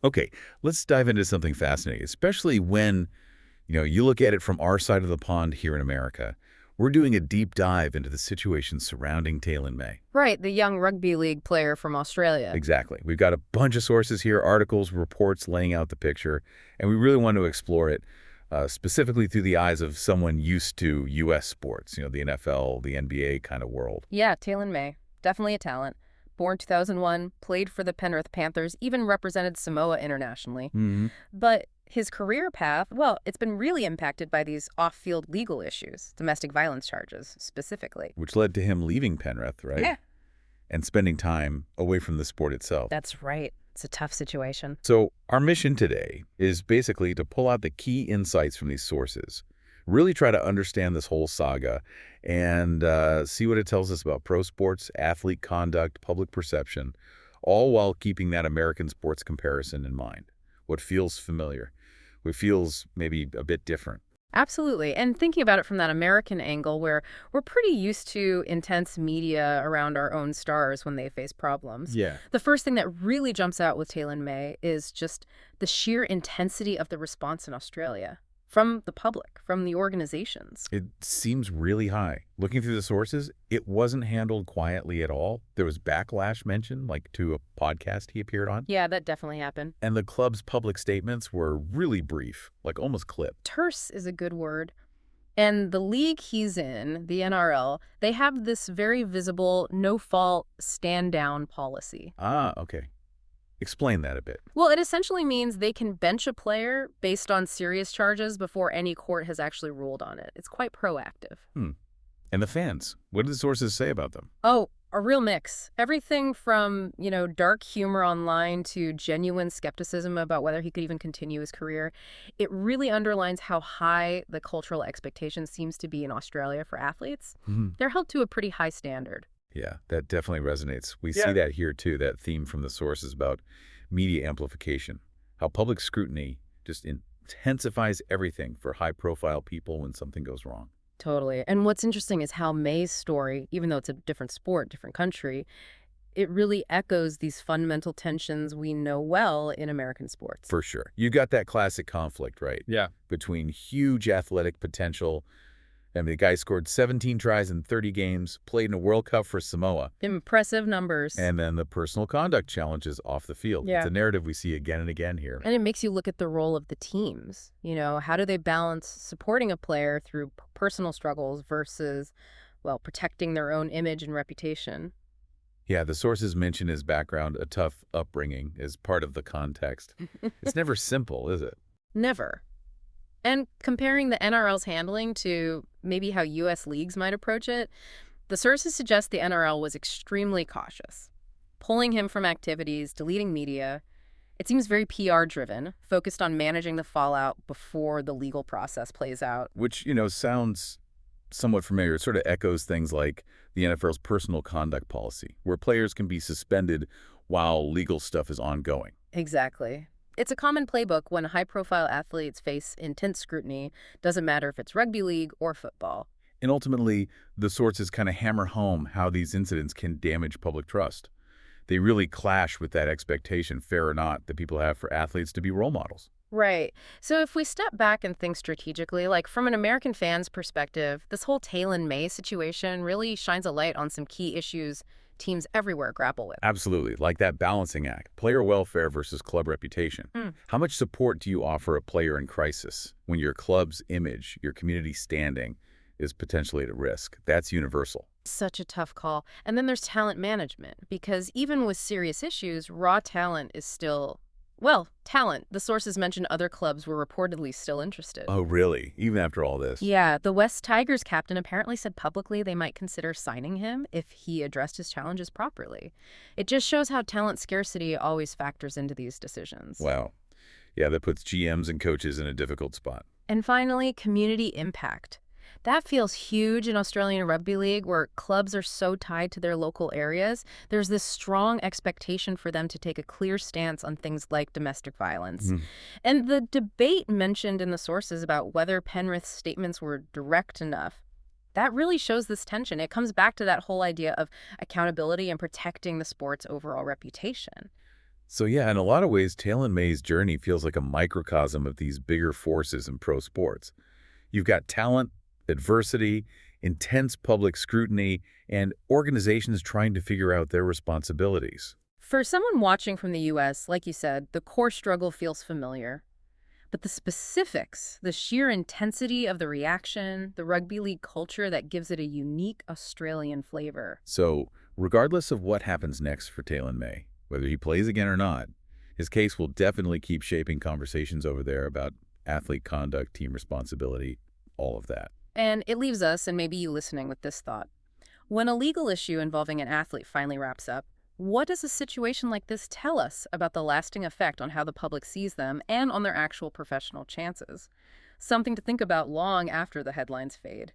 Okay, let's dive into something fascinating, especially when, you look at it from our side of the pond here in America. We're doing a deep dive into the situation surrounding Taylan May. Right, the young rugby league player from Australia. Exactly. We've got a bunch of sources here, articles, reports laying out the picture, and we really want to explore it specifically through the eyes of someone used to U.S. sports, the NFL, the NBA kind of world. Yeah, Taylan May. Definitely a talent. Born 2001, played for the Penrith Panthers, even represented Samoa internationally. Hmm. But his career path, well, it's been really impacted by these off-field legal issues, domestic violence charges specifically. Which led to him leaving Penrith, right? Yeah, And spending time away from the sport itself. that's right. It's a tough situation. So our mission today is basically to pull out the key insights from these sources, really try to understand this whole saga, and see what it tells us about pro sports, athlete conduct, public perception, all while keeping that American sports comparison in mind. What feels familiar, what feels maybe a bit different. Absolutely. And thinking about it from that American angle where we're pretty used to intense media around our own stars when they face problems. Yeah. The first thing that really jumps out with Taylan May is just the sheer intensity of the response in Australia from the public, from the organizations. It seems really high. Looking through the sources, it wasn't handled quietly at all. There was backlash mentioned, like to a podcast he appeared on. Yeah, that definitely happened. And the club's public statements were really brief, like almost clipped. Terse is a good word. And the league he's in, the NRL, they have this very visible no-fault stand-down policy. Ah, okay. Explain that a bit. Well, it essentially means they can bench a player based on serious charges before any court has actually ruled on it. It's quite proactive. And the fans, what do the sources say about them? Oh, a real mix. Everything from, dark humor online to genuine skepticism about whether he could even continue his career. It really underlines how high the cultural expectation seems to be in Australia for athletes. They're held to a pretty high standard. Yeah, that definitely resonates. We Yeah. see that here too, that theme from the sources about media amplification, how public scrutiny just intensifies everything for high-profile people when something goes wrong. Totally. And what's interesting is how May's story, even though it's a different sport, different country, it really echoes these fundamental tensions we know well in American sports. For sure. You got that classic conflict, right? Yeah. Between huge athletic potential. I mean, the guy scored 17 tries in 30 games, played in a World Cup for Samoa, Impressive numbers. and then the personal conduct challenges off the field. Yeah. It's a narrative we see again and again here. And it makes you look at the role of the teams. How do they balance supporting a player through personal struggles versus, well, protecting their own image and reputation? Yeah, the sources mention his background, a tough upbringing, as part of the context. It's never simple, is it? Never. And comparing the NRL's handling to maybe how U.S. leagues might approach it, the sources suggest the NRL was extremely cautious, pulling him from activities, deleting media. It seems very PR-driven, focused on managing the fallout before the legal process plays out. Which, sounds somewhat familiar. It sort of echoes things like the NFL's personal conduct policy, where players can be suspended while legal stuff is ongoing. Exactly. It's a common playbook when high-profile athletes face intense scrutiny, doesn't matter if it's rugby league or football. And ultimately, the sources kind of hammer home how these incidents can damage public trust. They really clash with that expectation, fair or not, that people have for athletes to be role models. Right. So if we step back and think strategically, like from an American fan's perspective, this whole Taylan May situation really shines a light on some key issues teams everywhere grapple with. Absolutely, like that balancing act, player welfare versus club reputation. How much support do you offer a player in crisis when your club's image, your community standing, is potentially at risk? That's universal. Such a tough call. And then there's talent management, because even with serious issues, raw talent is still, well, talent. The sources mentioned other clubs were reportedly still interested. Oh, really? Even after all this? Yeah, the West Tigers captain apparently said publicly they might consider signing him if he addressed his challenges properly. It just shows how talent scarcity always factors into these decisions. Wow. Yeah, that puts GMs and coaches in a difficult spot. And finally, community impact. That feels huge in Australian Rugby League, where clubs are so tied to their local areas. There's this strong expectation for them to take a clear stance on things like domestic violence. And the debate mentioned in the sources about whether Penrith's statements were direct enough, that really shows this tension. It comes back to that whole idea of accountability and protecting the sport's overall reputation. So yeah, in a lot of ways, Taylan May's journey feels like a microcosm of these bigger forces in pro sports. You've got talent, adversity, intense public scrutiny, and organizations trying to figure out their responsibilities. For someone watching from the US, like you said, the core struggle feels familiar. But the specifics, the sheer intensity of the reaction, the rugby league culture that gives it a unique Australian flavor. So, regardless of what happens next for Taylan May, whether he plays again or not, his case will definitely keep shaping conversations over there about athlete conduct, team responsibility, all of that. And it leaves us, and maybe you listening, with this thought. When a legal issue involving an athlete finally wraps up, what does a situation like this tell us about the lasting effect on how the public sees them and on their actual professional chances? Something to think about long after the headlines fade.